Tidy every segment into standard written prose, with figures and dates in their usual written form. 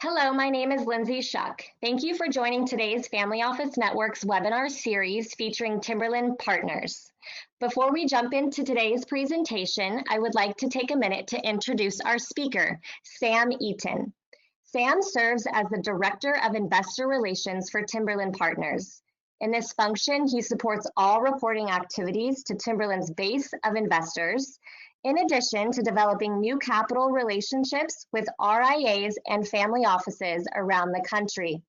Hello, my name is Lindsay Shuck. Thank you for joining today's Family Office Network's webinar series featuring Timberland Partners. Before we jump into today's presentation, I would like to take a minute to introduce our speaker, Sam Eaton. Sam serves as the Director of Investor Relations for Timberland Partners. In this function, he supports all reporting activities to Timberland's base of investors, in addition to developing new capital relationships with RIAs and family offices around the country.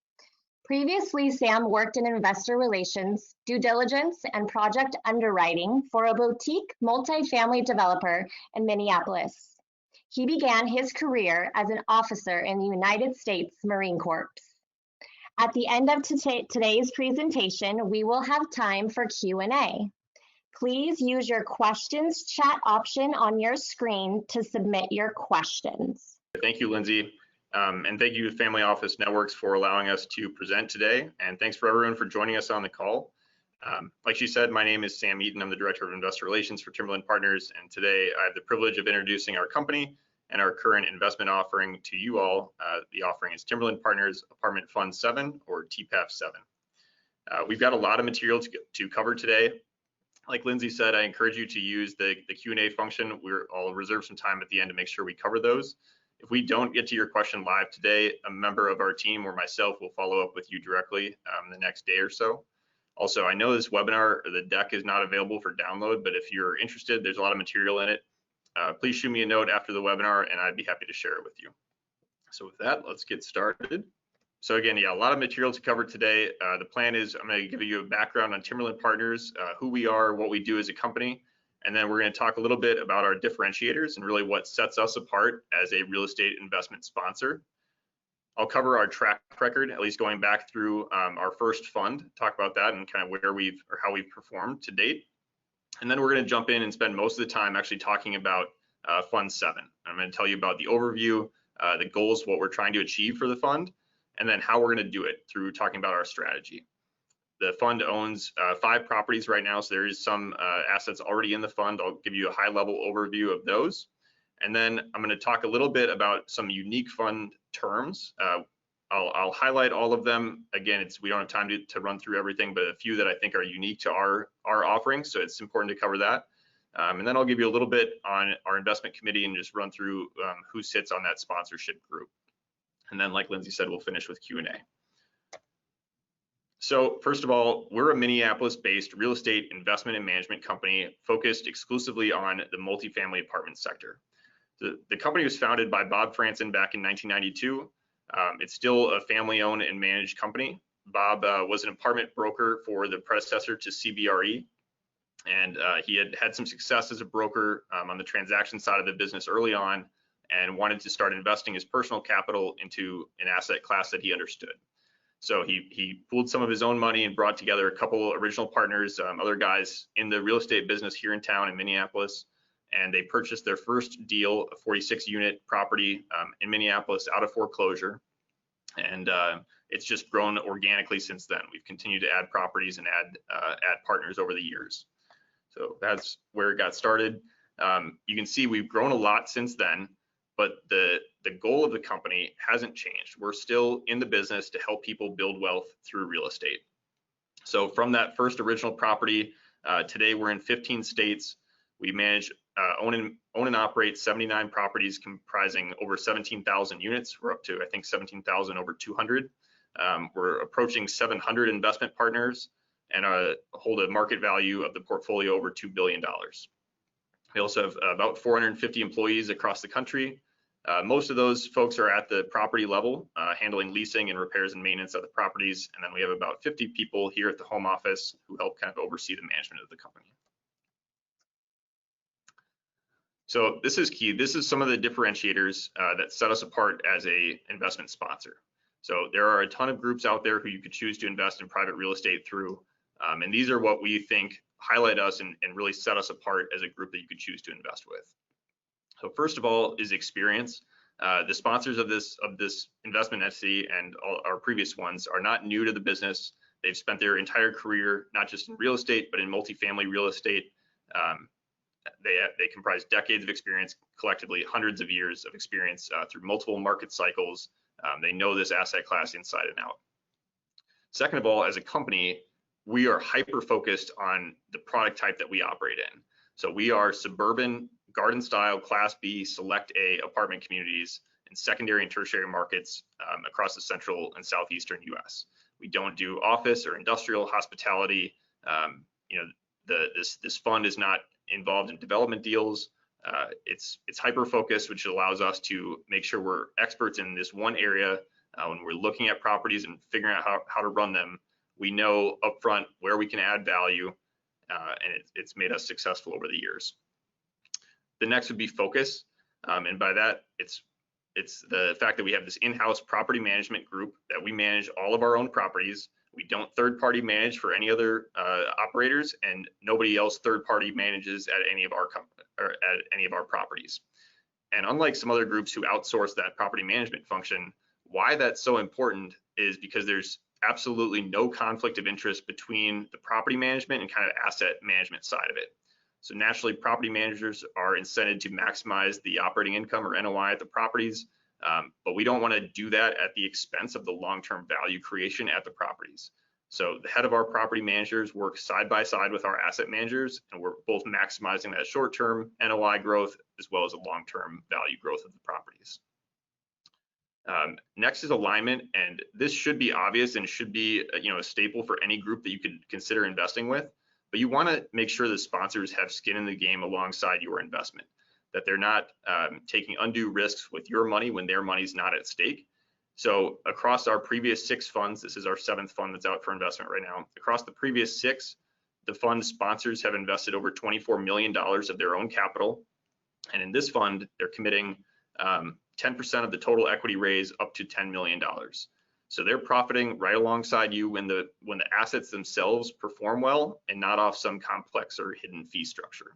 Previously, Sam worked in investor relations, due diligence, and project underwriting for a boutique multifamily developer in Minneapolis. He began his career as an officer in the United States Marine Corps. At the end of today's presentation, we will have time for Q&A. Please use your questions chat option on your screen to submit your questions. Thank you, Lindsay. And thank you to Family Office Networks for allowing us to present today. And thanks for everyone for joining us on the call. Like she said, my name is Sam Eaton. I'm the Director of Investor Relations for Timberland Partners. And today I have the privilege of introducing our company and our current investment offering to you all. The offering is Timberland Partners Apartment Fund 7, or TPAF 7. We've got a lot of material to cover today. Like Lindsay said, I encourage you to use the Q&A function. I'll reserve some time at the end to make sure we cover those. If we don't get to your question live today, a member of our team or myself will follow up with you directly the next day or so. Also, I know this webinar, the deck is not available for download, but if you're interested, there's a lot of material in it. Please shoot me a note after the webinar and I'd be happy to share it with you. So with that, let's get started. So again, yeah, a lot of material to cover today. The plan is I'm going to give you a background on Timberland Partners, who we are, what we do as a company, and then we're going to talk a little bit about our differentiators and really what sets us apart as a real estate investment sponsor. I'll cover our track record, at least going back through our first fund, talk about that and kind of how we've performed to date. And then we're going to jump in and spend most of the time actually talking about Fund 7. I'm going to tell you about the overview, the goals, what we're trying to achieve for the fund, and then how we're going to do it through talking about our strategy. The fund owns 5 properties right now, so there is some assets already in the fund. I'll give you a high-level overview of those. And then I'm going to talk a little bit about some unique fund terms. I'll highlight all of them. Again, we don't have time to run through everything, but a few that I think are unique to our offering, so it's important to cover that. And then I'll give you a little bit on our investment committee and just run through who sits on that sponsorship group. And then, like Lindsay said, we'll finish with Q&A. So first of all, we're a Minneapolis-based real estate investment and management company focused exclusively on the multifamily apartment sector. The company was founded by Bob Franson back in 1992. It's still a family-owned and managed company. Bob was an apartment broker for the predecessor to CBRE, and he had some success as a broker on the transaction side of the business early on, and wanted to start investing his personal capital into an asset class that he understood. So he pooled some of his own money and brought together a couple original partners, other guys in the real estate business here in town in Minneapolis, and they purchased their first deal, a 46-unit property in Minneapolis out of foreclosure. And it's just grown organically since then. We've continued to add properties and add partners over the years. So that's where it got started. You can see we've grown a lot since then, but the goal of the company hasn't changed. We're still in the business to help people build wealth through real estate. So from that first original property, today we're in 15 states. We manage, own and operate 79 properties comprising over 17,000 units. We're up to, I think, 17,000 over 200. We're approaching 700 investment partners and hold a market value of the portfolio over $2 billion. We also have about 450 employees across the country. Most of those folks are at the property level, handling leasing and repairs and maintenance of the properties. And then we have about 50 people here at the home office who help kind of oversee the management of the company. So this is key. This is some of the differentiators that set us apart as an investment sponsor. So there are a ton of groups out there who you could choose to invest in private real estate through. And these are what we think highlight us and really set us apart as a group that you could choose to invest with. So first of all is experience. The sponsors of this investment entity and all our previous ones are not new to the business. They've spent their entire career, not just in real estate, but in multifamily real estate. They comprise decades of experience, collectively hundreds of years of experience through multiple market cycles, They know this asset class inside and out. Second of all, as a company, we are hyper focused on the product type that we operate in. So we are suburban, garden style, Class B, Select A apartment communities in secondary and tertiary markets across the central and southeastern US. We don't do office or industrial hospitality. This fund is not involved in development deals. It's hyper focused, which allows us to make sure we're experts in this one area. When we're looking at properties and figuring out how to run them, we know upfront where we can add value, and it's made us successful over the years. The next would be focus, and by that, it's the fact that we have this in-house property management group that we manage all of our own properties. We don't third-party manage for any other operators, and nobody else third-party manages at any of our properties. And unlike some other groups who outsource that property management function, why that's so important is because there's absolutely no conflict of interest between the property management and kind of asset management side of it. So naturally, property managers are incented to maximize the operating income or NOI at the properties, but we don't want to do that at the expense of the long-term value creation at the properties. So the head of our property managers work side by side with our asset managers, and we're both maximizing that short-term NOI growth as well as the long-term value growth of the properties. Next is alignment, and this should be obvious and should be a staple for any group that you could consider investing with. But you want to make sure the sponsors have skin in the game alongside your investment, that they're not taking undue risks with your money when their money's not at stake. So across our previous 6 funds, this is our 7th fund that's out for investment right now. Across the previous 6, the fund sponsors have invested over $24 million of their own capital. And in this fund, they're committing 10% of the total equity raise up to $10 million. So they're profiting right alongside you when the assets themselves perform well and not off some complex or hidden fee structure.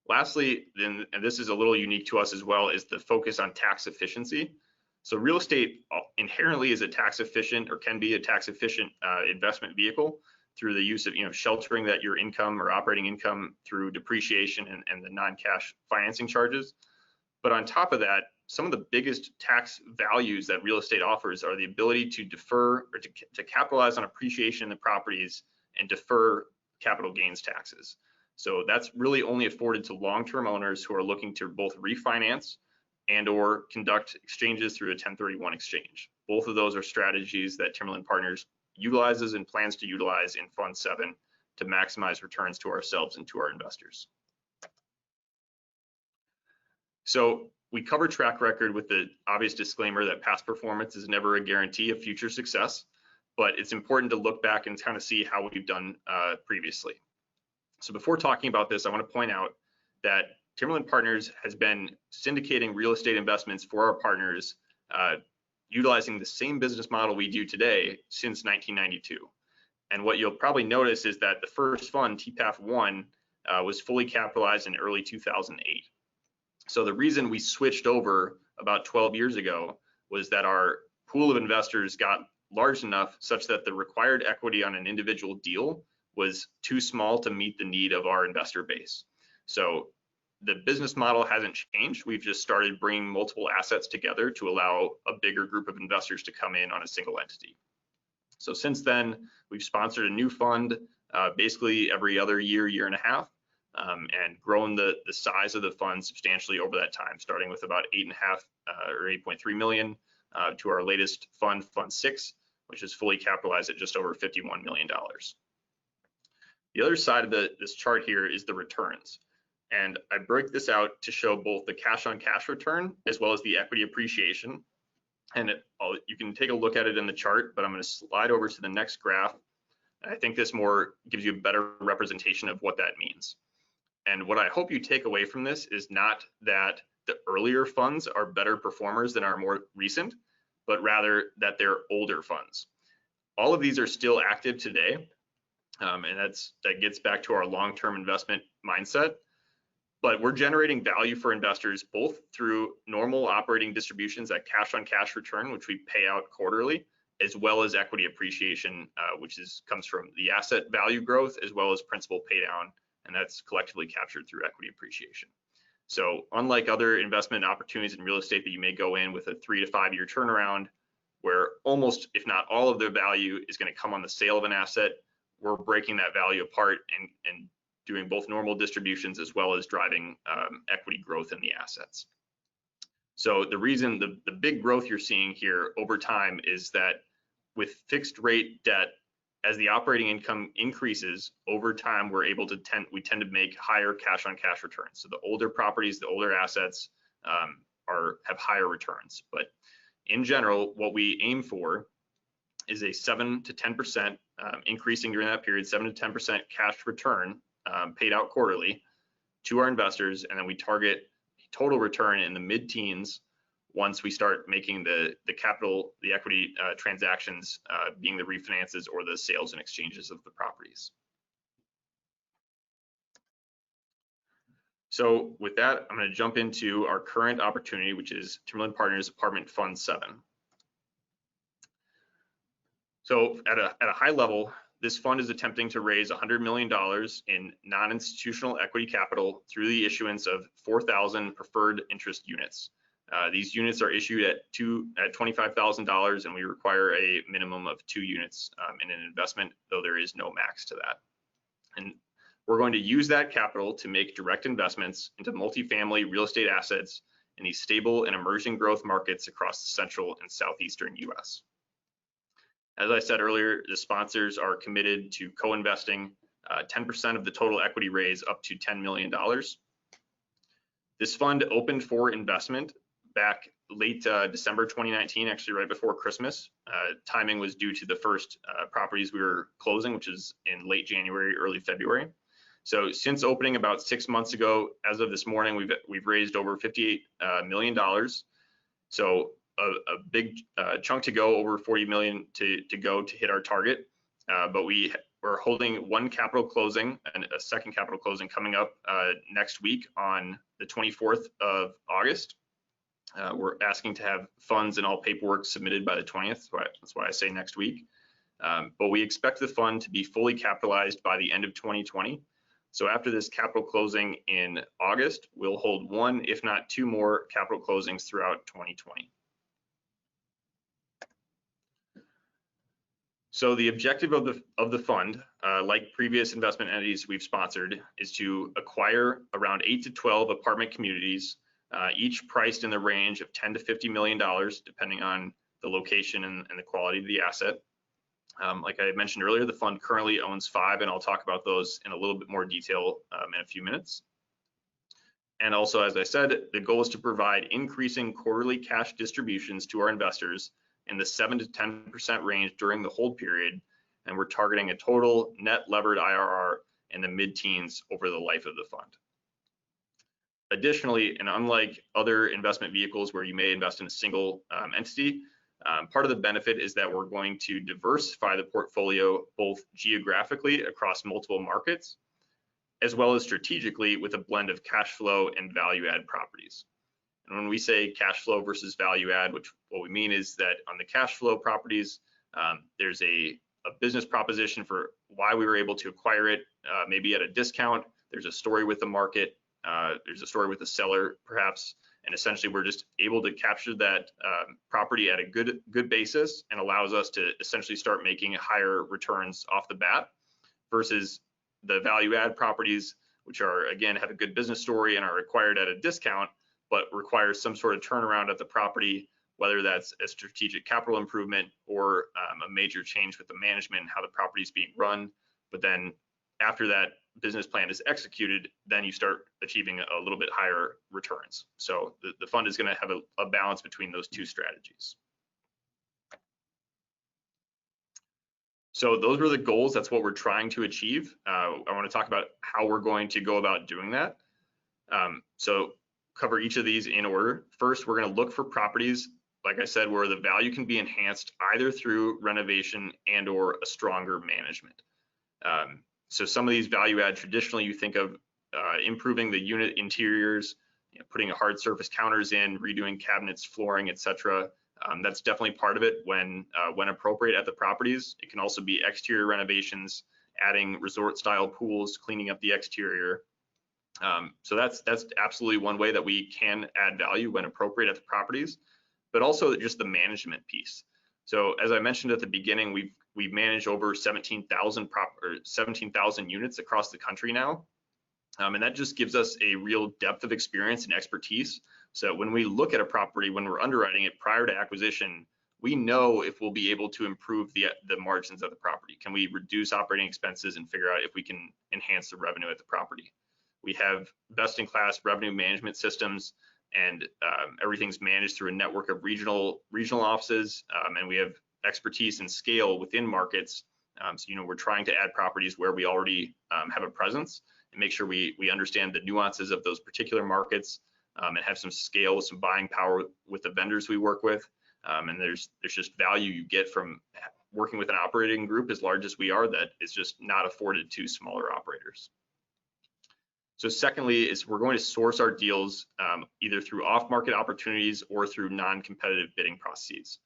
Lastly, and this is a little unique to us as well, is the focus on tax efficiency. So real estate inherently is a tax efficient or can be a tax efficient investment vehicle through the use of sheltering that your income or operating income through depreciation and the non-cash financing charges. But on top of that, some of the biggest tax values that real estate offers are the ability to defer or to capitalize on appreciation in the properties and defer capital gains taxes. So that's really only afforded to long-term owners who are looking to both refinance and or conduct exchanges through a 1031 exchange. Both of those are strategies that Timberland Partners utilizes and plans to utilize in Fund 7 to maximize returns to ourselves and to our investors. So we cover track record with the obvious disclaimer that past performance is never a guarantee of future success, but it's important to look back and kind of see how we've done previously. So before talking about this, I want to point out that Timberland Partners has been syndicating real estate investments for our partners, utilizing the same business model we do today since 1992. And what you'll probably notice is that the first fund, TPAF 1, was fully capitalized in early 2008. So the reason we switched over about 12 years ago was that our pool of investors got large enough such that the required equity on an individual deal was too small to meet the need of our investor base. So the business model hasn't changed. We've just started bringing multiple assets together to allow a bigger group of investors to come in on a single entity. So since then, we've sponsored a new fund basically every other year, year and a half, and grown the size of the fund substantially over that time, starting with about 8.5 or 8.3 million to our latest fund, Fund 6, which is fully capitalized at just over $51 million. The other side of this chart here is the returns. And I break this out to show both the cash on cash return as well as the equity appreciation. And you can take a look at it in the chart, but I'm going to slide over to the next graph. And I think this more gives you a better representation of what that means. And what I hope you take away from this is not that the earlier funds are better performers than our more recent, but rather that they're older funds. All of these are still active today. And that gets back to our long-term investment mindset. But we're generating value for investors both through normal operating distributions at cash on cash return, which we pay out quarterly, as well as equity appreciation, which comes from the asset value growth as well as principal pay down, and that's collectively captured through equity appreciation. So unlike other investment opportunities in real estate that you may go in with a 3 to 5 year turnaround, where almost, if not all of the value is going to come on the sale of an asset, we're breaking that value apart and doing both normal distributions as well as driving equity growth in the assets. So the reason, the big growth you're seeing here over time is that with fixed rate debt, as the operating income increases over time, we tend to make higher cash on cash returns. So the older properties, the older assets have higher returns. But in general, what we aim for is a 7 to 10% increasing during that period, 7 to 10% cash return paid out quarterly to our investors, and then we target total return in the mid-teens once we start making the equity transactions, being the refinances or the sales and exchanges of the properties. So with that, I'm going to jump into our current opportunity, which is Timberland Partners Apartment Fund 7. So at a high level, this fund is attempting to raise $100 million in non-institutional equity capital through the issuance of 4,000 preferred interest units. These units are issued at $25,000, and we require a minimum of 2 units in an investment, though there is no max to that. And we're going to use that capital to make direct investments into multifamily real estate assets in these stable and emerging growth markets across the central and southeastern US. As I said earlier, the sponsors are committed to co-investing 10% of the total equity raise up to $10 million. This fund opened for investment back late December 2019, actually right before Christmas. Timing was due to the first properties we were closing, which is in late January, early February. So since opening about 6 months ago, as of this morning, we've raised over $58 million. So a big chunk to go, over 40 million to go to hit our target. But we're holding one capital closing and a second capital closing coming up next week on the 24th of August. We're asking to have funds and all paperwork submitted by the 20th. That's why I say next week. But we expect the fund to be fully capitalized by the end of 2020. So after this capital closing in August, we'll hold 1, if not 2 more capital closings throughout 2020. So the objective of the fund, like previous investment entities we've sponsored, is to acquire around 8 to 12 apartment communities, each priced in the range of $10 to $50 million, depending on the location and the quality of the asset. Like I mentioned earlier, the fund currently owns 5, and I'll talk about those in a little bit more detail in a few minutes. And also, as I said, the goal is to provide increasing quarterly cash distributions to our investors in the 7 to 10% range during the hold period, and we're targeting a total net levered IRR in the mid-teens over the life of the fund. Additionally, and unlike other investment vehicles where you may invest in a single entity, part of the benefit is that we're going to diversify the portfolio both geographically across multiple markets, as well as strategically with a blend of cash flow and value add properties. And when we say cash flow versus value add, what we mean is that on the cash flow properties, there's a business proposition for why we were able to acquire it, maybe at a discount. There's a story with the market. There's a story with the seller, perhaps. And essentially, we're just able to capture that property at a good basis, and allows us to essentially start making higher returns off the bat, versus the value add properties, which are, again, have a good business story and are acquired at a discount, but require some sort of turnaround at the property, whether that's a strategic capital improvement or a major change with the management and how the property is being run. But then after that business plan is executed, then you start achieving a little bit higher returns. So the fund is going to have a balance between those 2 strategies. So those were the goals. That's what we're trying to achieve. I want to talk about how we're going to go about doing that. So cover each of these in order. First, we're going to look for properties, like I said, where the value can be enhanced either through renovation and or a stronger management. So some of these value add, traditionally you think of improving the unit interiors, putting hard surface counters in, redoing cabinets, flooring, etc. That's definitely part of it when appropriate at the properties. It can also be exterior renovations, adding resort style pools, cleaning up the exterior. So that's absolutely one way that we can add value when appropriate at the properties, but also just the management piece. So as I mentioned at the beginning, we've managed over 17,000 units across the country now. And that just gives us a real depth of experience and expertise. So when we look at a property, when we're underwriting it prior to acquisition, we know if we'll be able to improve the margins of the property. Can we reduce operating expenses and figure out if we can enhance the revenue at the property? We have best-in-class revenue management systems, and everything's managed through a network of regional offices, and we have expertise and scale within markets. So we're trying to add properties where we already have a presence, and make sure we understand the nuances of those particular markets, and have some scale, some buying power with the vendors we work with. And there's just value you get from working with an operating group as large as we are that is just not afforded to smaller operators. So secondly is we're going to source our deals either through off-market opportunities or through non-competitive bidding processes.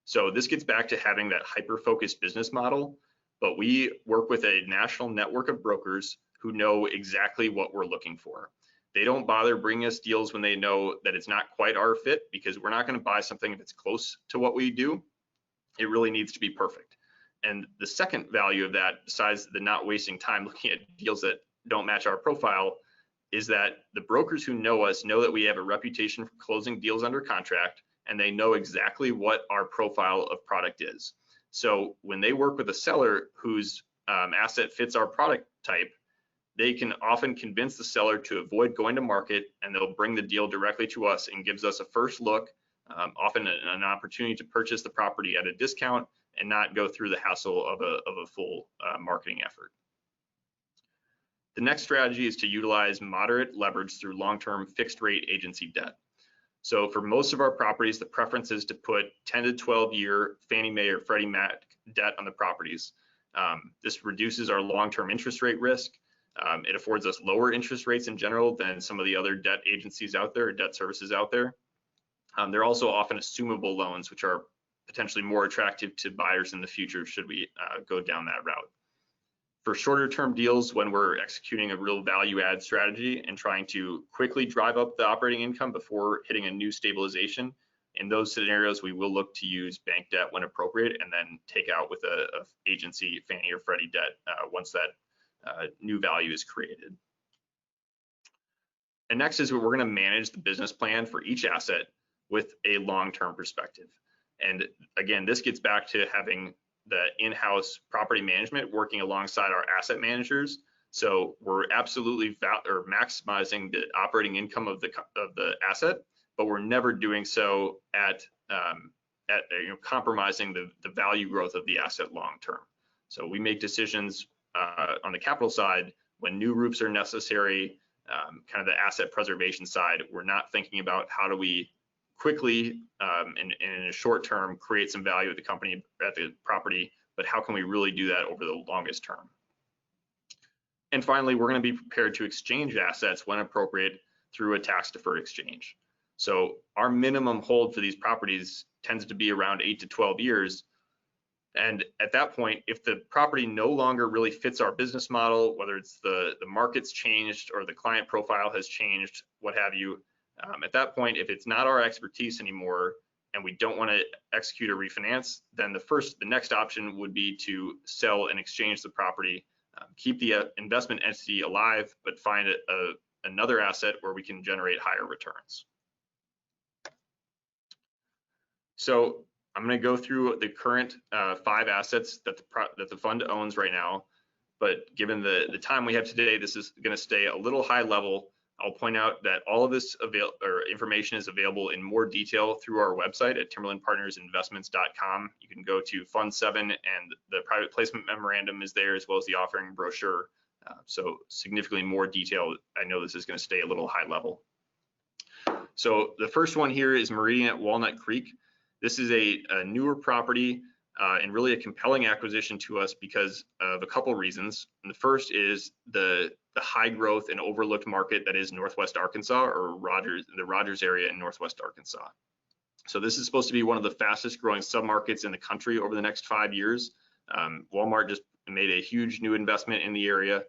So this gets back to having that hyper-focused business model, but we work with a national network of brokers who know exactly what we're looking for. They don't bother bringing us deals when they know that it's not quite our fit, because we're not going to buy something if it's close to what we do. It really needs to be perfect. And the second value of that, besides the not wasting time looking at deals that don't match our profile, is that the brokers who know us know that we have a reputation for closing deals under contract, and they know exactly what our profile of product is. So when they work with a seller whose asset fits our product type, they can often convince the seller to avoid going to market, and they'll bring the deal directly to us and gives us a first look, often an opportunity to purchase the property at a discount and not go through the hassle of a full marketing effort. The next strategy is to utilize moderate leverage through long-term fixed rate agency debt. So for most of our properties, the preference is to put 10 to 12 year Fannie Mae or Freddie Mac debt on the properties. This reduces our long-term interest rate risk. It affords us lower interest rates in general than some of the other debt agencies out there, or debt services out there. They're also often assumable loans, which are potentially more attractive to buyers in the future should we go down that route. For shorter term deals, when we're executing a real value add strategy and trying to quickly drive up the operating income before hitting a new stabilization, in those scenarios, we will look to use bank debt when appropriate, and then take out with a agency Fannie or Freddie debt once that new value is created. And next is we're going to manage the business plan for each asset with a long-term perspective. And again, this gets back to having the in-house property management working alongside our asset managers. So we're absolutely maximizing the operating income of the asset, but we're never doing so at compromising the value growth of the asset long-term. So we make decisions on the capital side when new roofs are necessary, kind of the asset preservation side. We're not thinking about how do we quickly and in a short term create some value at the property, but how can we really do that over the longest term? And finally, we're going to be prepared to exchange assets when appropriate through a tax deferred exchange. So our minimum hold for these properties tends to be around 8 to 12 years. And at that point, if the property no longer really fits our business model, whether it's the market's changed or the client profile has changed, what have you, at that point, if it's not our expertise anymore and we don't want to execute a refinance, then the next option would be to sell and exchange the property, keep the investment entity alive, but find another asset where we can generate higher returns. So I'm going to go through the current 5 assets that the fund owns right now, but given the time we have today, this is going to stay a little high level. I'll point out that all of this information is available in more detail through our website at timberlandpartnersinvestments.com. You can go to Fund 7, and the private placement memorandum is there, as well as the offering brochure. So significantly more detail. I know this is going to stay a little high level. So the first one here is Meridian at Walnut Creek. This is a newer property and really a compelling acquisition to us because of a couple reasons. And the first is the high growth and overlooked market that is Northwest Arkansas, or the Rogers area in Northwest Arkansas. So this is supposed to be one of the fastest growing submarkets in the country over the next 5 years. Walmart just made a huge new investment in the area.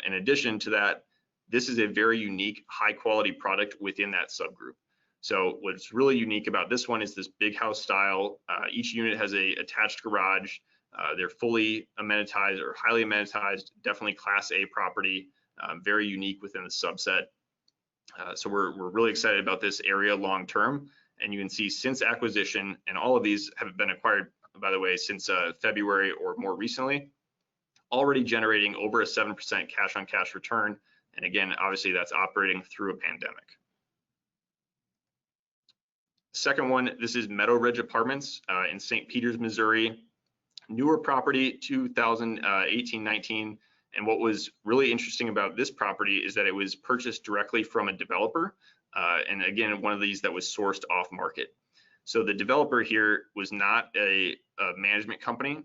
In addition to that, this is a very unique, high quality product within that subgroup. So what's really unique about this one is this big house style. Each unit has a attached garage. They're fully amenitized or highly amenitized, definitely Class A property, very unique within the subset. So we're really excited about this area long term. And you can see since acquisition, and all of these have been acquired, by the way, since February or more recently, already generating over a 7% cash on cash return. And again, obviously that's operating through a pandemic. Second one, this is Meadow Ridge Apartments in St. Peters, Missouri. Newer property, 2018-19. And what was really interesting about this property is that it was purchased directly from a developer. And again, one of these that was sourced off market. So the developer here was not a management company,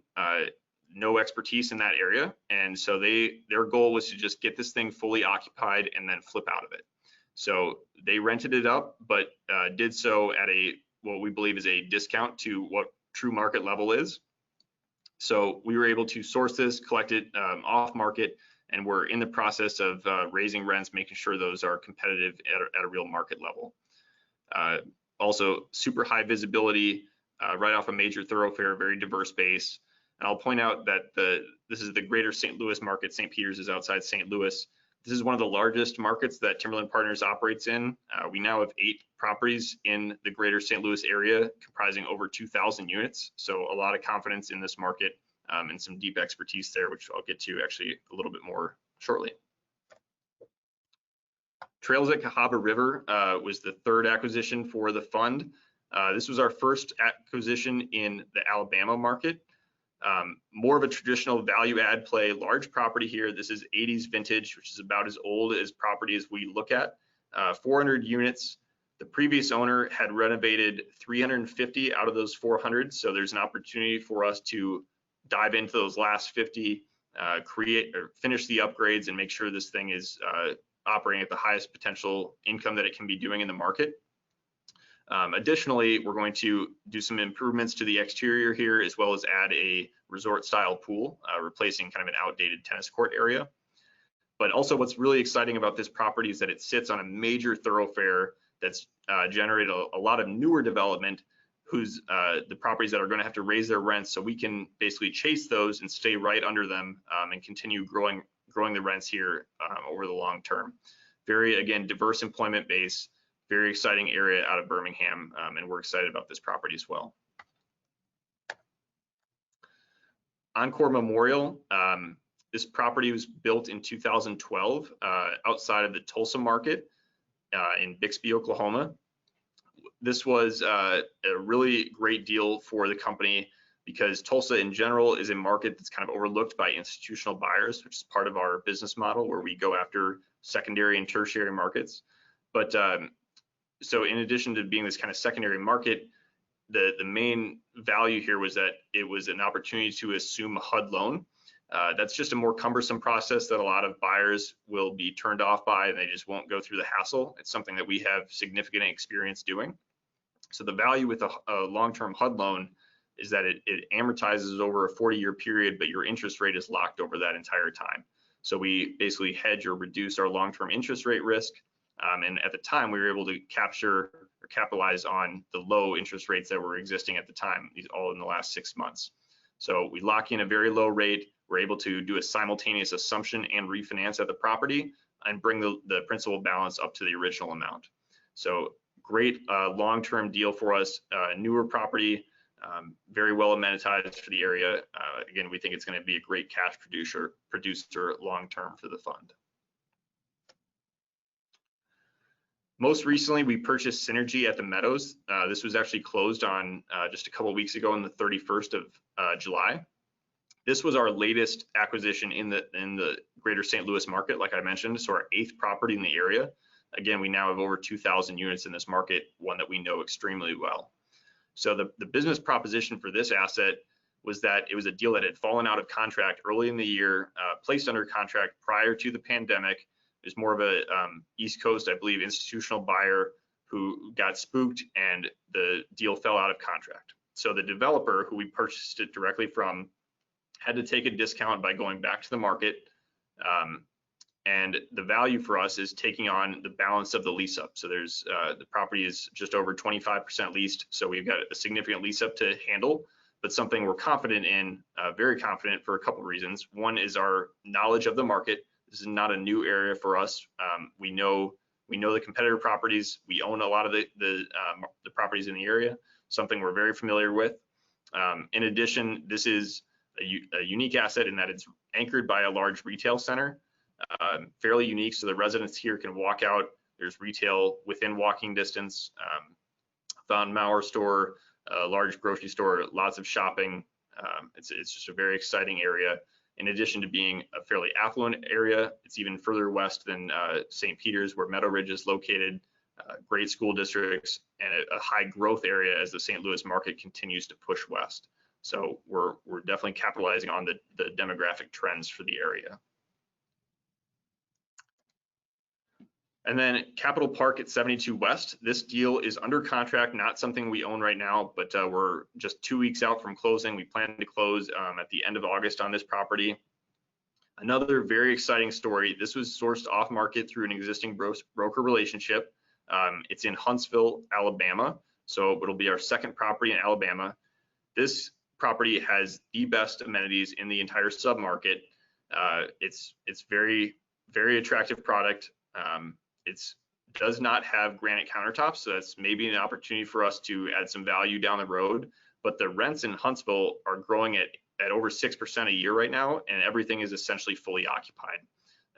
no expertise in that area. And so their goal was to just get this thing fully occupied and then flip out of it. So they rented it up, but did so at what we believe is a discount to what true market level is. So we were able to source this, collect it off market, and we're in the process of raising rents, making sure those are competitive at a real market level. Also, super high visibility, right off a major thoroughfare, very diverse base. And I'll point out that this is the greater St. Louis market. St. Peters is outside St. Louis. This is one of the largest markets that Timberland Partners operates in. We now have 8 properties in the greater St. Louis area, comprising over 2,000 units. So a lot of confidence in this market and some deep expertise there, which I'll get to actually a little bit more shortly. Trails at Cahaba River was the third acquisition for the fund. This was our first acquisition in the Alabama market. More of a traditional value add play, large property here. This is 80s vintage, which is about as old as property as we look at. 400 units. The previous owner had renovated 350 out of those 400. So there's an opportunity for us to dive into those last 50, create or finish the upgrades and make sure this thing is operating at the highest potential income that it can be doing in the market. Additionally, we're going to do some improvements to the exterior here, as well as add a resort style pool, replacing kind of an outdated tennis court area. But also what's really exciting about this property is that it sits on a major thoroughfare that's generated a lot of newer development, who's the properties that are going to have to raise their rents, so we can basically chase those and stay right under them and continue growing the rents here over the long term. Very, again, diverse employment base. Very exciting area out of Birmingham, and we're excited about this property as well. Encore Memorial, this property was built in 2012 outside of the Tulsa market in Bixby, Oklahoma. This was a really great deal for the company because Tulsa in general is a market that's kind of overlooked by institutional buyers, which is part of our business model where we go after secondary and tertiary markets. But so in addition to being this kind of secondary market, the main value here was that it was an opportunity to assume a HUD loan. That's just a more cumbersome process that a lot of buyers will be turned off by, and they just won't go through the hassle. It's something that we have significant experience doing. So the value with a long-term HUD loan is that it amortizes over a 40-year period, but your interest rate is locked over that entire time. So we basically hedge or reduce our long-term interest rate risk. And at the time, we were able to capture or capitalize on the low interest rates that were existing at the time, these all in the last 6 months. So we lock in a very low rate. We're able to do a simultaneous assumption and refinance at the property and bring the principal balance up to the original amount. So great long-term deal for us, newer property, very well amenitized for the area. Again, we think it's going to be a great cash producer long-term for the fund. Most recently, we purchased Synergy at the Meadows. This was actually closed on just a couple of weeks ago on the 31st of July. This was our latest acquisition in the greater St. Louis market, like I mentioned, so our 8th property in the area. Again, we now have over 2,000 units in this market, one that we know extremely well. So the business proposition for this asset was that it was a deal that had fallen out of contract early in the year, placed under contract prior to the pandemic. It was more of a East Coast, I believe, institutional buyer who got spooked and the deal fell out of contract. So the developer who we purchased it directly from had to take a discount by going back to the market And the value for us is taking on the balance of the lease up. So there's the property is just over 25% leased. So we've got a significant lease up to handle, but something we're confident in, very confident for a couple of reasons. One is our knowledge of the market. This is not a new area for us. We know the competitor properties. We own a lot of the properties in the area, something we're very familiar with. In addition, this is a unique asset in that it's anchored by a large retail center, fairly unique. So the residents here can walk out. There's retail within walking distance, Von Maur store, a large grocery store, lots of shopping. It's just a very exciting area. In addition to being a fairly affluent area, it's even further west than St. Peter's, where Meadow Ridge is located, great school districts, and a high growth area as the St. Louis market continues to push west. So we're definitely capitalizing on the demographic trends for the area. And then Capitol Park at 72 West. This deal is under contract, not something we own right now, but we're just 2 weeks out from closing. We plan to close at the end of August on this property. Another very exciting story. This was sourced off market through an existing broker relationship. It's in Huntsville, Alabama. So it'll be our second property in Alabama. This property has the best amenities in the entire submarket. It's very, very attractive product. It does not have granite countertops, so that's maybe an opportunity for us to add some value down the road. But the rents in Huntsville are growing at over 6% a year right now, and everything is essentially fully occupied.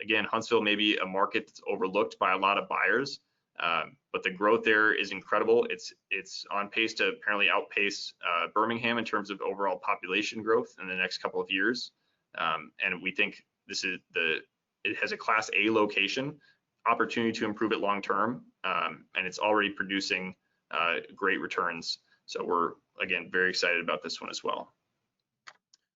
Again, Huntsville may be a market that's overlooked by a lot of buyers, but the growth there is incredible. It's on pace to apparently outpace Birmingham in terms of overall population growth in the next couple of years. And we think it has a Class A location, opportunity to improve it long term, and it's already producing great returns. So we're, again, very excited about this one as well.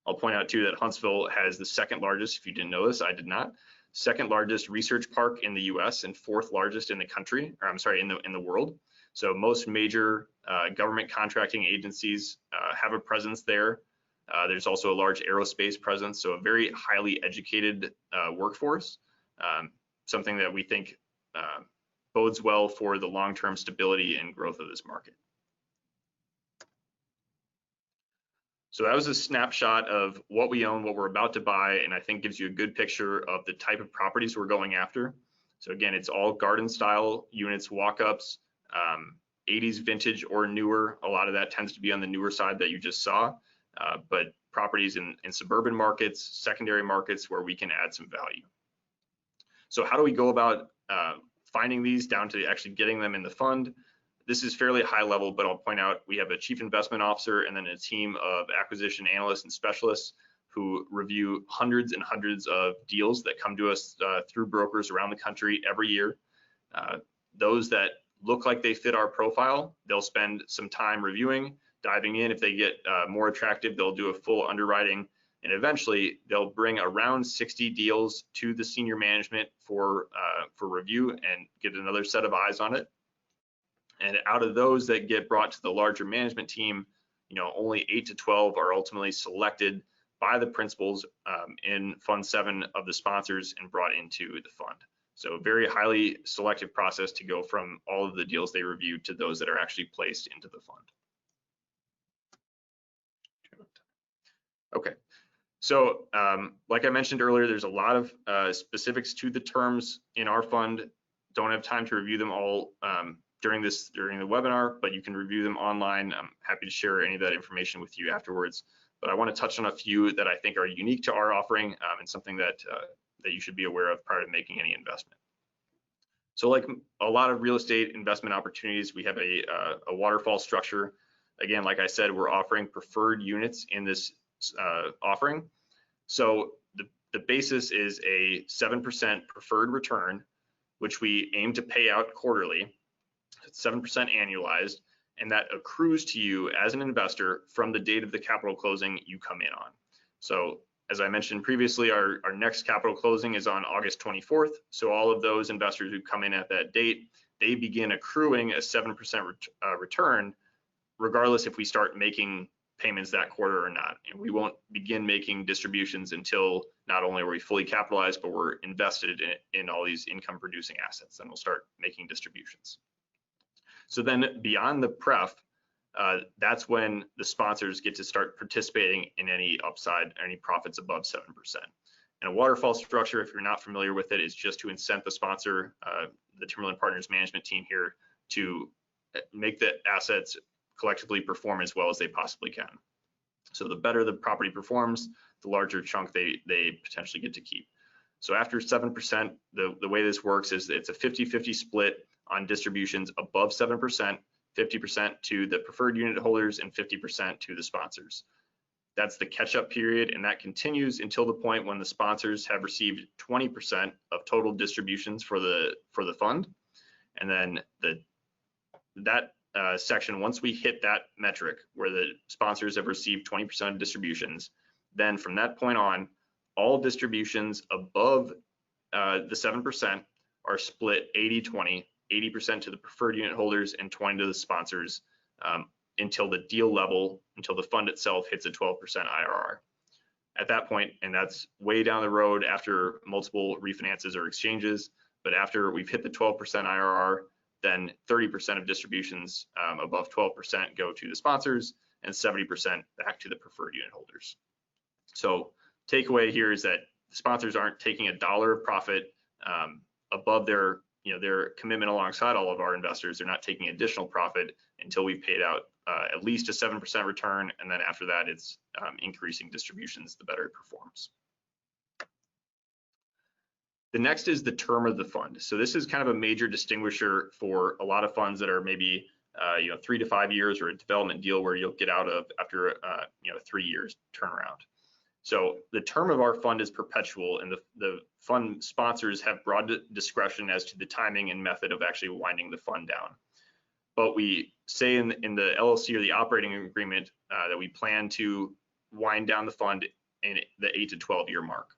I'll point out too that Huntsville has the second largest, if you didn't know this, I did not, second largest research park in the US and fourth largest in the country, or I'm sorry, in the world. So most major government contracting agencies have a presence there. There's also a large aerospace presence, so a very highly educated workforce. Something that we think bodes well for the long-term stability and growth of this market. So that was a snapshot of what we own, what we're about to buy, and I think gives you a good picture of the type of properties we're going after. So again, it's all garden style units, walk-ups, 80s vintage or newer. A lot of that tends to be on the newer side that you just saw, but properties in suburban markets, secondary markets where we can add some value. So how do we go about finding these down to actually getting them in the fund? This is fairly high level, but I'll point out we have a chief investment officer and then a team of acquisition analysts and specialists who review hundreds and hundreds of deals that come to us through brokers around the country every year. Those that look like they fit our profile, they'll spend some time reviewing, diving in. If they get more attractive, they'll do a full underwriting. And eventually they'll bring around 60 deals to the senior management for review and get another set of eyes on it. And out of those that get brought to the larger management team, only 8 to 12 are ultimately selected by the principals in Fund 7 of the sponsors and brought into the fund. So very highly selective process to go from all of the deals they reviewed to those that are actually placed into the fund. Okay. So like I mentioned earlier, there's a lot of specifics to the terms in our fund. Don't have time to review them all during the webinar, but you can review them online. I'm happy to share any of that information with you afterwards. But I want to touch on a few that I think are unique to our offering and something that you should be aware of prior to making any investment. So like a lot of real estate investment opportunities, we have a waterfall structure. Again, like I said, we're offering preferred units in this offering. So the basis is a 7% preferred return, which we aim to pay out quarterly. It's 7% annualized, and that accrues to you as an investor from the date of the capital closing you come in on. So as I mentioned previously, our next capital closing is on August 24th. So all of those investors who come in at that date, they begin accruing a 7% return, regardless if we start making payments that quarter or not. And we won't begin making distributions until not only are we fully capitalized, but we're invested in all these income producing assets, and we'll start making distributions. So then beyond the pref, that's when the sponsors get to start participating in any upside, any profits above 7%. And a waterfall structure, if you're not familiar with it, is just to incent the sponsor, the Timberland Partners management team here, to make the assets collectively perform as well as they possibly can. So the better the property performs, the larger chunk they potentially get to keep. So after 7%, the way this works is it's a 50-50 split on distributions above 7%, 50% to the preferred unit holders and 50% to the sponsors. That's the catch-up period, and that continues until the point when the sponsors have received 20% of total distributions for the fund. And then that section, once we hit that metric where the sponsors have received 20% of distributions, then from that point on, all distributions above the 7% are split 80-20, 80% to the preferred unit holders and 20 to the sponsors, until the deal level, until the fund itself hits a 12% IRR. At that point, and that's way down the road after multiple refinances or exchanges, but after we've hit the 12% IRR, then 30% of distributions above 12% go to the sponsors and 70% back to the preferred unit holders. So takeaway here is that the sponsors aren't taking $1 of profit above their commitment alongside all of our investors. They're not taking additional profit until we've paid out at least a 7% return, and then after that, it's increasing distributions the better it performs. The next is the term of the fund. So this is kind of a major distinguisher for a lot of funds that are maybe 3 to 5 years, or a development deal where you'll get out of after 3 years turnaround. So the term of our fund is perpetual, and the fund sponsors have broad discretion as to the timing and method of actually winding the fund down. But we say in the LLC or the operating agreement that we plan to wind down the fund in the 8 to 12 year mark.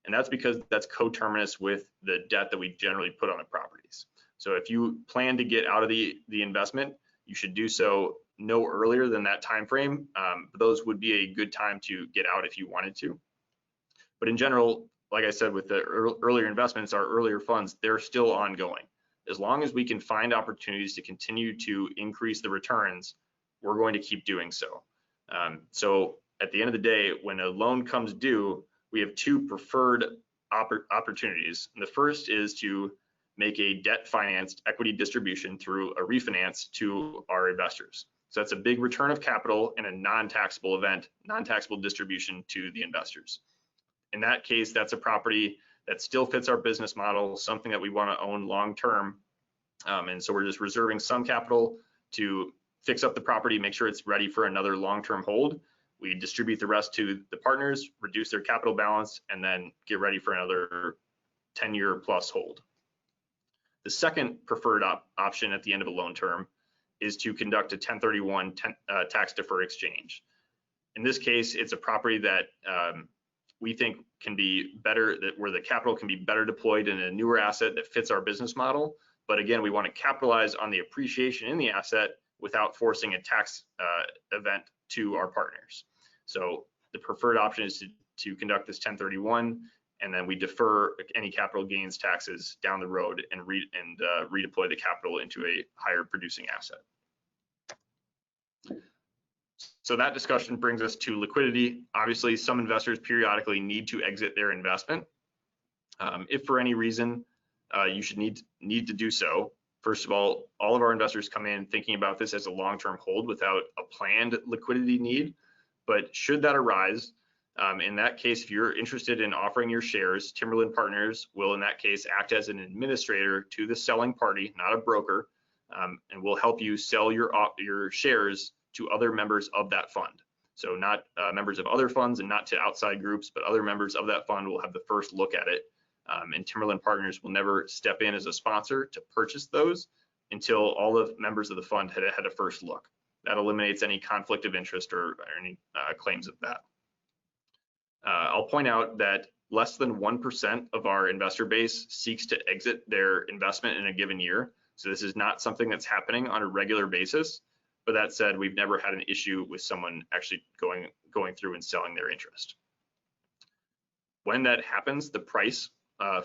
And that's because that's coterminous with the debt that we generally put on the properties. So if you plan to get out of the investment, you should do so no earlier than that time frame. But those would be a good time to get out if you wanted to. But in general, like I said, with the earlier investments, our earlier funds, they're still ongoing. As long as we can find opportunities to continue to increase the returns, we're going to keep doing so. So at the end of the day, when a loan comes due, we have two preferred opportunities. And the first is to make a debt financed equity distribution through a refinance to our investors. So that's a big return of capital in a non-taxable event, non-taxable distribution to the investors. In that case, that's a property that still fits our business model, something that we want to own long-term. And so we're just reserving some capital to fix up the property, make sure it's ready for another long-term hold. We distribute the rest to the partners, reduce their capital balance, and then get ready for another 10-year plus hold. The second preferred option at the end of a loan term is to conduct a 1031 tax defer exchange. In this case, it's a property that we think can be better, where the capital can be better deployed in a newer asset that fits our business model. But again, we want to capitalize on the appreciation in the asset without forcing a tax event to our partners. So the preferred option is to conduct this 1031, and then we defer any capital gains taxes down the road and redeploy the capital into a higher producing asset. So that discussion brings us to liquidity. Obviously, some investors periodically need to exit their investment. If for any reason you should need to do so, first of all of our investors come in thinking about this as a long-term hold without a planned liquidity need. But should that arise, in that case, if you're interested in offering your shares, Timberland Partners will in that case act as an administrator to the selling party, not a broker, and will help you sell your shares to other members of that fund. So not members of other funds and not to outside groups, but other members of that fund will have the first look at it. And Timberland Partners will never step in as a sponsor to purchase those until all the members of the fund had a first look. That eliminates any conflict of interest or any claims of that. I'll point out that less than 1% of our investor base seeks to exit their investment in a given year. So this is not something that's happening on a regular basis. But that said, we've never had an issue with someone actually going through and selling their interest. When that happens, the price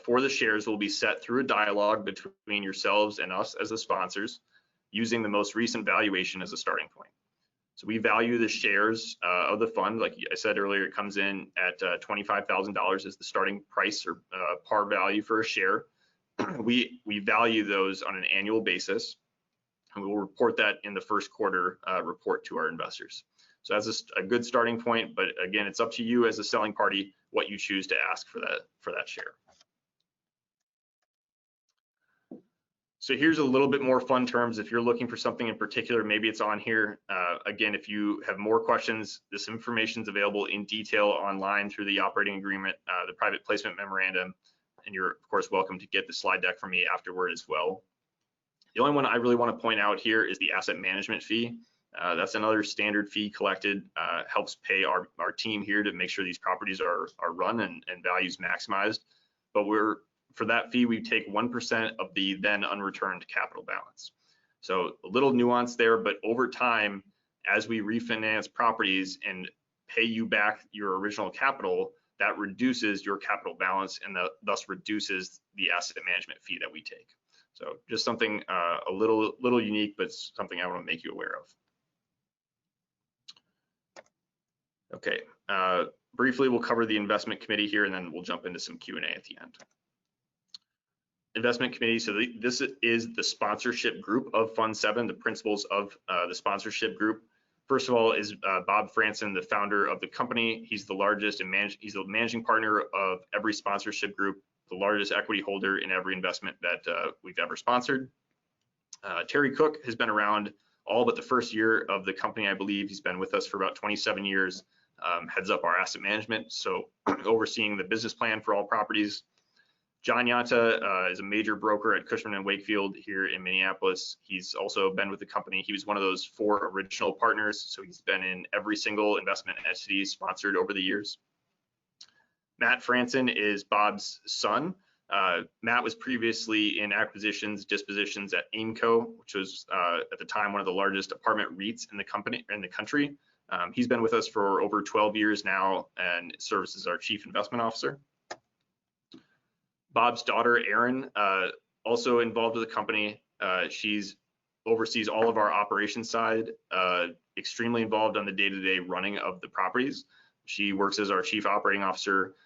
for the shares will be set through a dialogue between yourselves and us as the sponsors, using the most recent valuation as a starting point. So we value the shares of the fund. Like I said earlier, it comes in at $25,000 as the starting price or par value for a share. We value those on an annual basis, and we will report that in the first quarter report to our investors. So that's a good starting point, but again, it's up to you as a selling party what you choose to ask for that share. So here's a little bit more fun terms. If you're looking for something in particular, maybe it's on here. Again, if you have more questions, this information is available in detail online through the operating agreement, the private placement memorandum, and you're of course welcome to get the slide deck from me afterward as well. The only one I really want to point out here is the asset management fee. That's another standard fee collected, helps pay our team here to make sure these properties are run and values maximized. But for that fee, we take 1% of the then unreturned capital balance. So a little nuance there, but over time, as we refinance properties and pay you back your original capital, that reduces your capital balance and thus reduces the asset management fee that we take. So just something a little unique, but something I want to make you aware of. Okay, briefly we'll cover the investment committee here, and then we'll jump into some Q&A at the end. Investment committee, so this is the sponsorship group of Fund 7, the principals of the sponsorship group. First of all is Bob Franson, the founder of the company. He's the largest and he's the managing partner of every sponsorship group, the largest equity holder in every investment that we've ever sponsored. Terry Cook has been around all but the first year of the company, I believe. He's been with us for about 27 years, heads up our asset management, so overseeing the business plan for all properties. John Yanta is a major broker at Cushman & Wakefield here in Minneapolis. He's also been with the company. He was one of those 4 original partners, so he's been in every single investment entity sponsored over the years. Matt Franson is Bob's son. Matt was previously in acquisitions, dispositions at Aimco, which was at the time one of the largest apartment REITs in the country. He's been with us for over 12 years now and serves as our chief investment officer. Bob's daughter, Erin, also involved with the company. She's oversees all of our operations side, extremely involved on the day-to-day running of the properties. She works as our chief operating officer,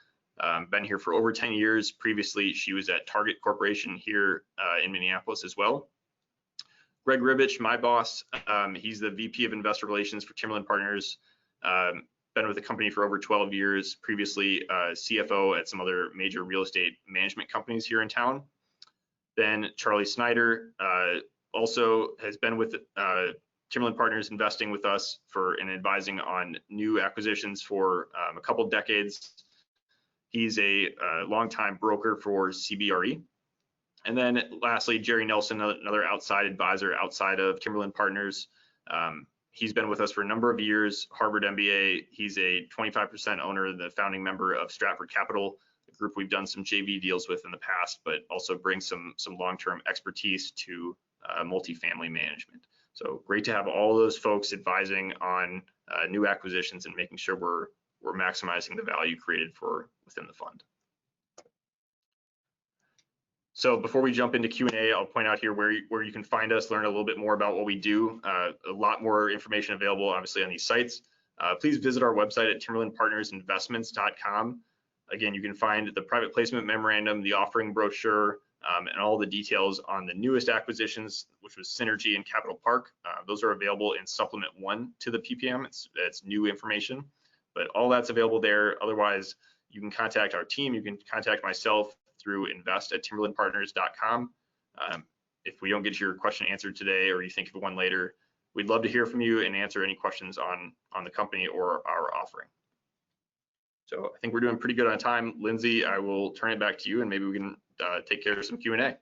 been here for over 10 years. Previously, she was at Target Corporation here in Minneapolis as well. Greg Ribich, my boss, he's the VP of Investor Relations for Timberland Partners. Been with the company for over 12 years, previously CFO at some other major real estate management companies here in town. Then Charlie Snyder also has been with Timberland Partners, investing with us and advising on new acquisitions for a couple decades. He's a longtime broker for CBRE. And then lastly, Jerry Nelson, another outside advisor outside of Timberland Partners. He's been with us for a number of years, Harvard MBA. He's a 25% owner, the founding member of Stratford Capital, a group we've done some JV deals with in the past, but also brings some long-term expertise to multifamily management. So great to have all those folks advising on new acquisitions and making sure we're maximizing the value created within the fund. So before we jump into Q&A, I'll point out here where you can find us, learn a little bit more about what we do. A lot more information available, obviously, on these sites. Please visit our website at timberlandpartnersinvestments.com. Again, you can find the private placement memorandum, the offering brochure, and all the details on the newest acquisitions, which was Synergy and Capital Park. Those are available in Supplement 1 to the PPM. It's new information, but all that's available there. Otherwise, you can contact our team. You can contact myself through invest@timberlandpartners.com. If we don't get your question answered today, or you think of one later, we'd love to hear from you and answer any questions on the company or our offering. So I think we're doing pretty good on time. Lindsay, I will turn it back to you, and maybe we can take care of some Q&A.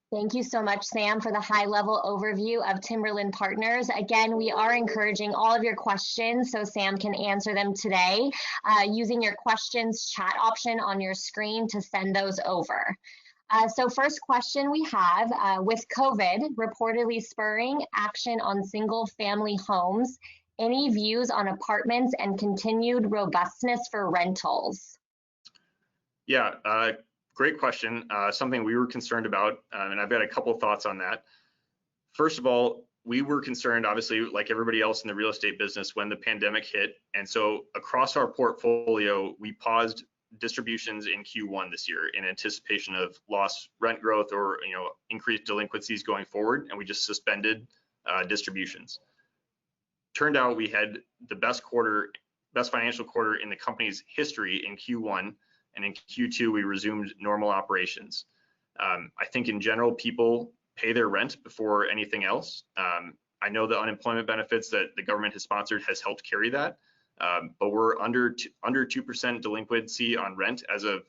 Thank you so much, Sam, for the high-level overview of Timberland Partners. Again, we are encouraging all of your questions so Sam can answer them today, using your questions chat option on your screen to send those over. So first question we have, with COVID reportedly spurring action on single family homes, any views on apartments and continued robustness for rentals? Yeah, great question. Something we were concerned about, and I've got a couple thoughts on that. First of all, we were concerned, obviously, like everybody else in the real estate business, when the pandemic hit. And so across our portfolio, we paused distributions in Q1 this year in anticipation of lost rent growth or increased delinquencies going forward, and we just suspended distributions. Turned out we had the best financial quarter in the company's history in Q1, and in Q2 we resumed normal operations. I think in general people pay their rent before anything else. I know the unemployment benefits that the government has sponsored has helped carry that. But we're under 2% delinquency on rent as of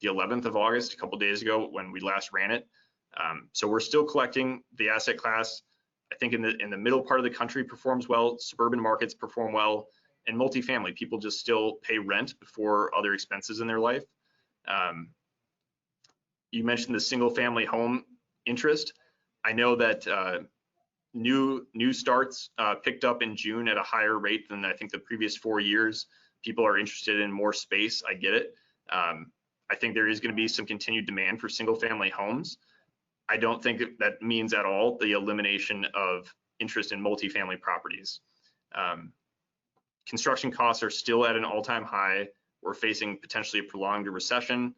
the 11th of August, a couple of days ago when we last ran it. So we're still collecting. The asset class, I think in the middle part of the country performs well, suburban markets perform well, and multifamily, people just still pay rent before other expenses in their life. You mentioned the single family home interest. I know that new starts picked up in June at a higher rate than I think the previous 4 years. People are interested in more space. I get it. I think there is going to be some continued demand for single family homes. I don't think that means at all the elimination of interest in multifamily properties. Construction costs are still at an all-time high. We're facing potentially a prolonged recession.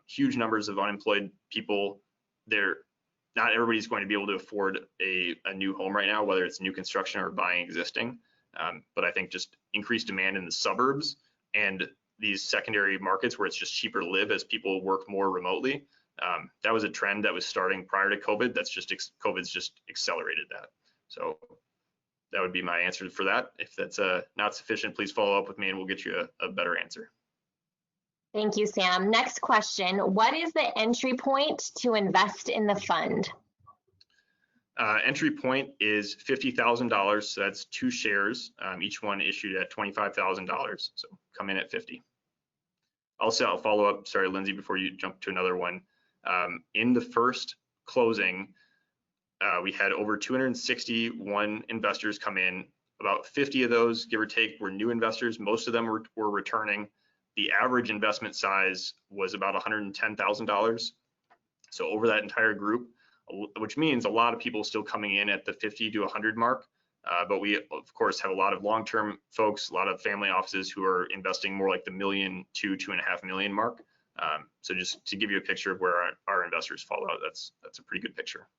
Huge numbers of unemployed people. Not everybody's going to be able to afford a new home right now, whether it's new construction or buying existing. But I think just increased demand in the suburbs and these secondary markets where it's just cheaper to live as people work more remotely. That was a trend that was starting prior to COVID. COVID's just accelerated that. So that would be my answer for that. If that's not sufficient, please follow up with me and we'll get you a better answer. Thank you, Sam. Next question. What is the entry point to invest in the fund? Entry point is $50,000. So that's 2 shares, each one issued at $25,000. So come in at 50. Also, I'll follow up, sorry, Lindsay, before you jump to another one. In the first closing, we had over 261 investors come in. About 50 of those, give or take, were new investors. Most of them were returning. The average investment size was about $110,000. So over that entire group, which means a lot of people still coming in at the 50 to 100 mark. But we, of course, have a lot of long-term folks, a lot of family offices who are investing more like the $1 million to $2.5 million mark. So just to give you a picture of where our investors fall out, that's a pretty good picture.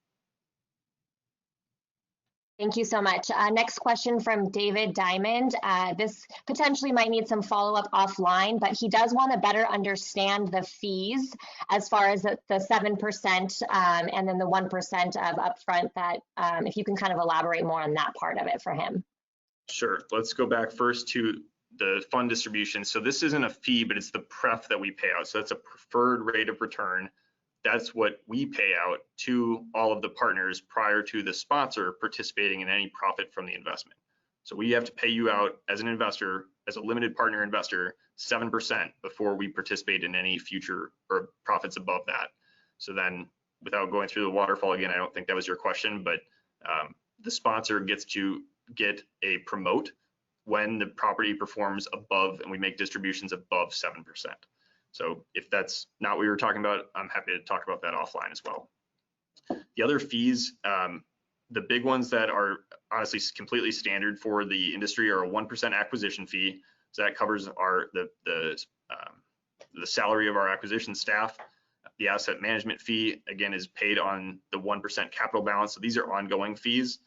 Thank you so much. Next question from David Diamond. This potentially might need some follow-up offline, but he does want to better understand the fees as far as the 7% and then the 1% of upfront, that if you can kind of elaborate more on that part of it for him. Sure. Let's go back first to the fund distribution. So this isn't a fee, but it's the pref that we pay out. So that's a preferred rate of return. That's what we pay out to all of the partners prior to the sponsor participating in any profit from the investment. So we have to pay you out as an investor, as a limited partner investor, 7% before we participate in any future or profits above that. So then, without going through the waterfall again, I don't think that was your question, but the sponsor gets to get a promote when the property performs above and we make distributions above 7%. So if that's not what we were talking about, I'm happy to talk about that offline as well. The other fees, the big ones that are honestly completely standard for the industry are a 1% acquisition fee. So that covers the salary of our acquisition staff. The asset management fee, again, is paid on the 1% capital balance. So these are ongoing fees.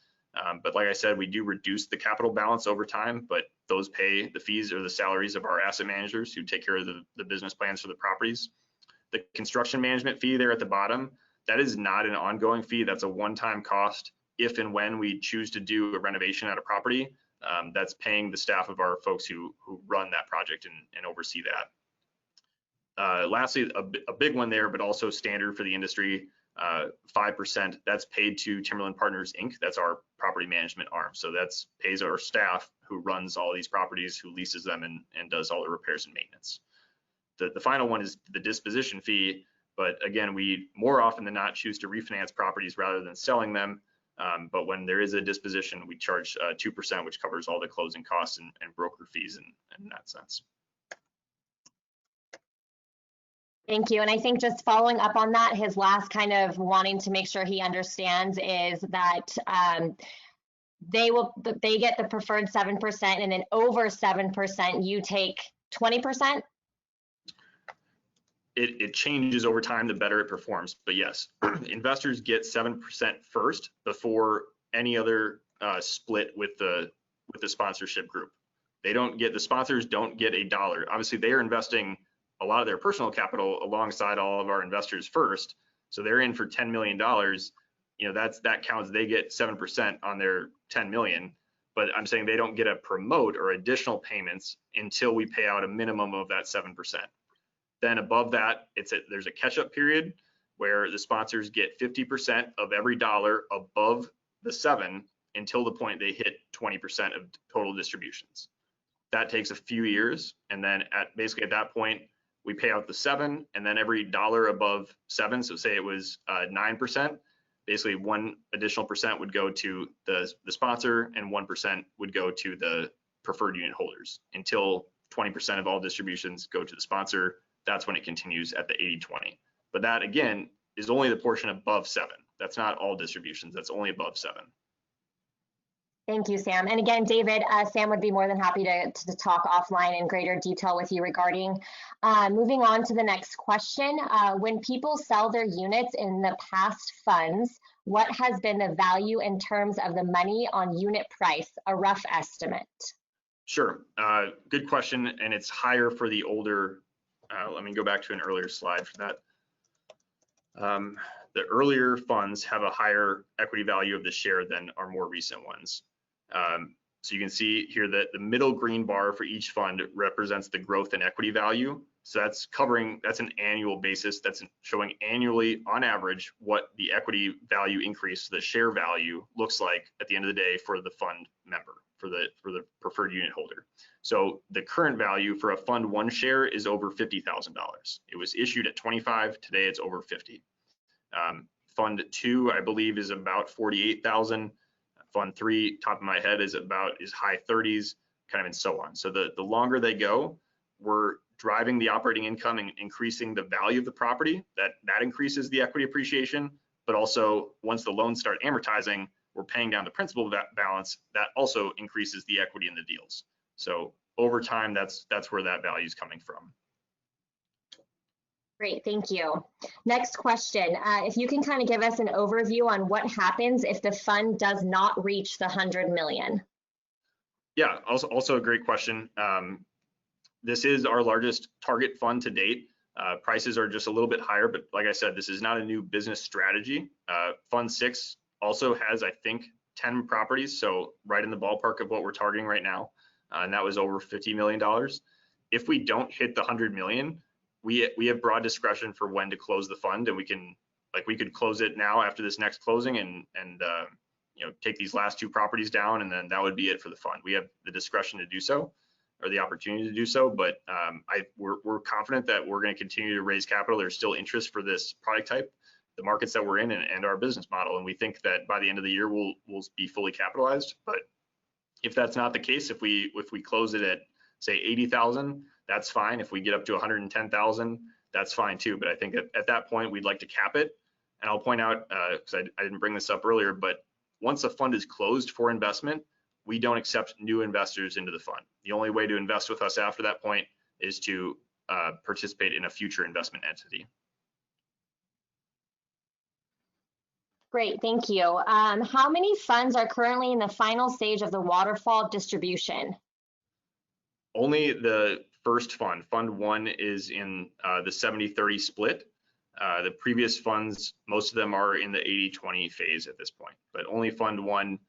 But like I said, we do reduce the capital balance over time, but those pay the fees or the salaries of our asset managers who take care of the business plans for the properties. The construction management fee there at the bottom, that is not an ongoing fee. That's a one-time cost. If and when we choose to do a renovation at a property, that's paying the staff of our folks who run that project and oversee that. Lastly, a big one there, but also standard for the industry, 5%, that's paid to Timberland Partners, Inc. That's our property management arm. So that's pays our staff who runs all these properties, who leases them and does all the repairs and maintenance. The final one is the disposition fee. But again, we more often than not choose to refinance properties rather than selling them. But when there is a disposition, we charge 2%, which covers all the closing costs and broker fees in that sense. Thank you. And I think just following up on that, his last kind of wanting to make sure he understands is that they get the preferred 7%, and then over 7%, you take 20%. It changes over time the better it performs. But yes, investors get 7% first before any other split with the sponsorship group. The sponsors don't get a dollar. Obviously, they are investing a lot of their personal capital alongside all of our investors first. So they're in for $10 million. That counts. They get 7% on their 10 million. But I'm saying they don't get a promote or additional payments until we pay out a minimum of that 7%. Then above that, there's a catch-up period where the sponsors get 50% of every dollar above the 7 until the point they hit 20% of total distributions. That takes a few years, and then basically at that point, we pay out the 7, and then every dollar above 7, so say it was 9%, basically 1 additional percent would go to the sponsor, and 1% would go to the preferred unit holders until 20% of all distributions go to the sponsor. That's when it continues at the 80-20. But that, again, is only the portion above 7. That's not all distributions. That's only above 7. Thank you, Sam. And again, David, Sam would be more than happy to talk offline in greater detail with you regarding. Moving on to the next question. When people sell their units in the past funds, what has been the value in terms of the money on unit price, a rough estimate? Sure. Good question. And it's higher for the older. Let me go back to an earlier slide for that. The earlier funds have a higher equity value of the share than our more recent ones. So you can see here that the middle green bar for each fund represents the growth in equity value. So that's an annual basis. That's showing annually on average what the equity value increase, the share value looks like at the end of the day for the fund member, for the preferred unit holder. So the current value for a fund 1 share is over $50,000. It was issued at 25. Today it's over 50. Fund 2, I believe, is about 48,000. Fund 3, top of my head, is high 30s, kind of, and so on. So the longer they go, we're driving the operating income and increasing the value of the property. That increases the equity appreciation, but also once the loans start amortizing, we're paying down the principal balance. That also increases the equity in the deals. So over time, that's where that value is coming from. Great, thank you. Next question. If you can kind of give us an overview on what happens if the fund does not reach the 100 million. Yeah, also a great question. This is our largest target fund to date. Prices are just a little bit higher, but like I said, this is not a new business strategy. Fund 6 also has, I think, 10 properties, so right in the ballpark of what we're targeting right now, and that was over $50 million. If we don't hit the 100 million, we have broad discretion for when to close the fund, and we could close it now after this next closing and take these last 2 properties down, and then that would be it for the fund. We have the discretion to do so, or the opportunity to do so, but we're confident that we're going to continue to raise capital. There's still interest for this product type, the markets that we're in, and our business model, and we think that by the end of the year we'll be fully capitalized. But if that's not the case, if we close it at say 80,000, that's fine. If we get up to 110,000, that's fine too. But I think at that point we'd like to cap it. And I'll point out, because I didn't bring this up earlier, but once a fund is closed for investment, we don't accept new investors into the fund. The only way to invest with us after that point is to participate in a future investment entity. Great, thank you. How many funds are currently in the final stage of the waterfall distribution? Only the first fund, Fund 1, is in the 70-30 split. The previous funds, most of them are in the 80-20 phase at this point, but only Fund 1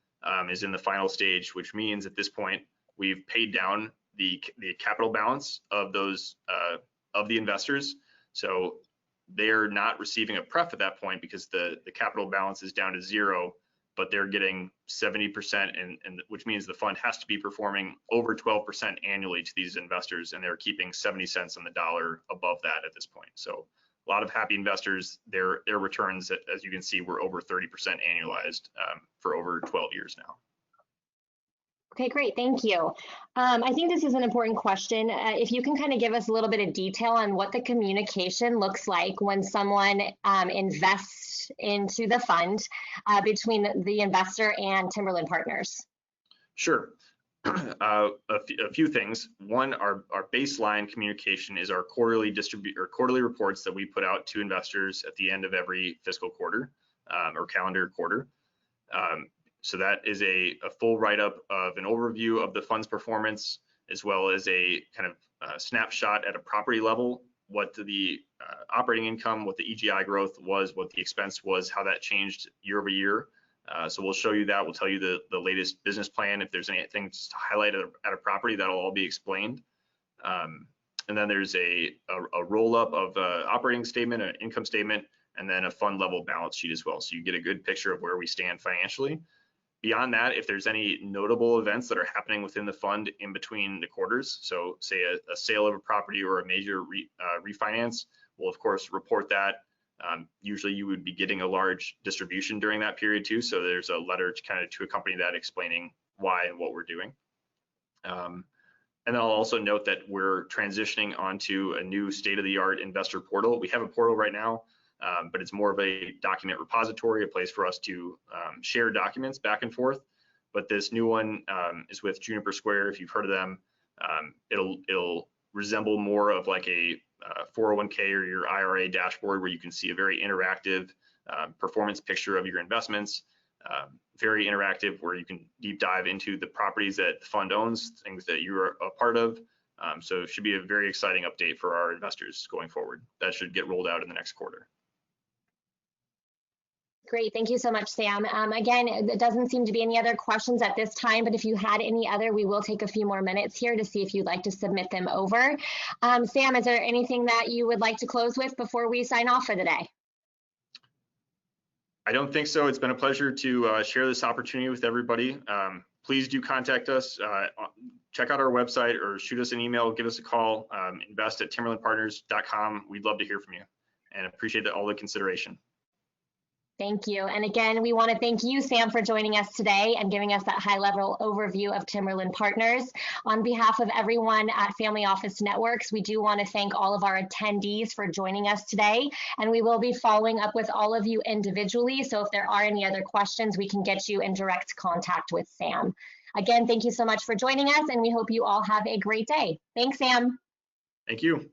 is in the final stage, which means at this point we've paid down the capital balance of those of the investors. So they're not receiving a pref at that point because the capital balance is down to 0, but they're getting 70%, and which means the fund has to be performing over 12% annually to these investors, and they're keeping 70 cents on the dollar above that at this point. So a lot of happy investors. Their returns, as you can see, were over 30% annualized for over 12 years now. Okay, great, thank you. I think this is an important question. If you can kind of give us a little bit of detail on what the communication looks like when someone invests into the fund between the investor and Timberland Partners. Sure. A few things. One, our baseline communication is our quarterly reports that we put out to investors at the end of every fiscal quarter or calendar quarter. So that is a full write-up of an overview of the fund's performance, as well as a kind of snapshot at a property level, what the operating income, what the EGI growth was, what the expense was, how that changed year over year. So we'll show you that. We'll tell you the latest business plan. If there's anything to highlight at a property, that'll all be explained. And then there's a roll-up of operating statement, an income statement, and then a fund level balance sheet as well. So you get a good picture of where we stand financially. Beyond that, if there's any notable events that are happening within the fund in between the quarters, so say a sale of a property or a major refinance, we'll of course report that. Usually you would be getting a large distribution during that period too, so there's a letter to accompany that explaining why and what we're doing. And then I'll also note that we're transitioning onto a new state-of-the-art investor portal. We have a portal right now, but it's more of a document repository, a place for us to share documents back and forth. But this new one is with Juniper Square. If you've heard of them, it'll resemble more of like a 401k or your IRA dashboard, where you can see a very interactive performance picture of your investments. Very interactive, where you can deep dive into the properties that the fund owns, things that you're a part of. So it should be a very exciting update for our investors going forward. That should get rolled out in the next quarter. Great, thank you so much, Sam. Again, it doesn't seem to be any other questions at this time, but if you had any other, we will take a few more minutes here to see if you'd like to submit them over. Sam, is there anything that you would like to close with before we sign off for the day? I don't think so. It's been a pleasure to share this opportunity with everybody. Please do contact us. Check out our website or shoot us an email, give us a call, invest@timberlandpartners.com. We'd love to hear from you and appreciate all the consideration. Thank you. And again, we want to thank you, Sam, for joining us today and giving us that high-level overview of Timberland Partners. On behalf of everyone at Family Office Networks, we do want to thank all of our attendees for joining us today. And we will be following up with all of you individually. So if there are any other questions, we can get you in direct contact with Sam. Again, thank you so much for joining us, and we hope you all have a great day. Thanks, Sam. Thank you.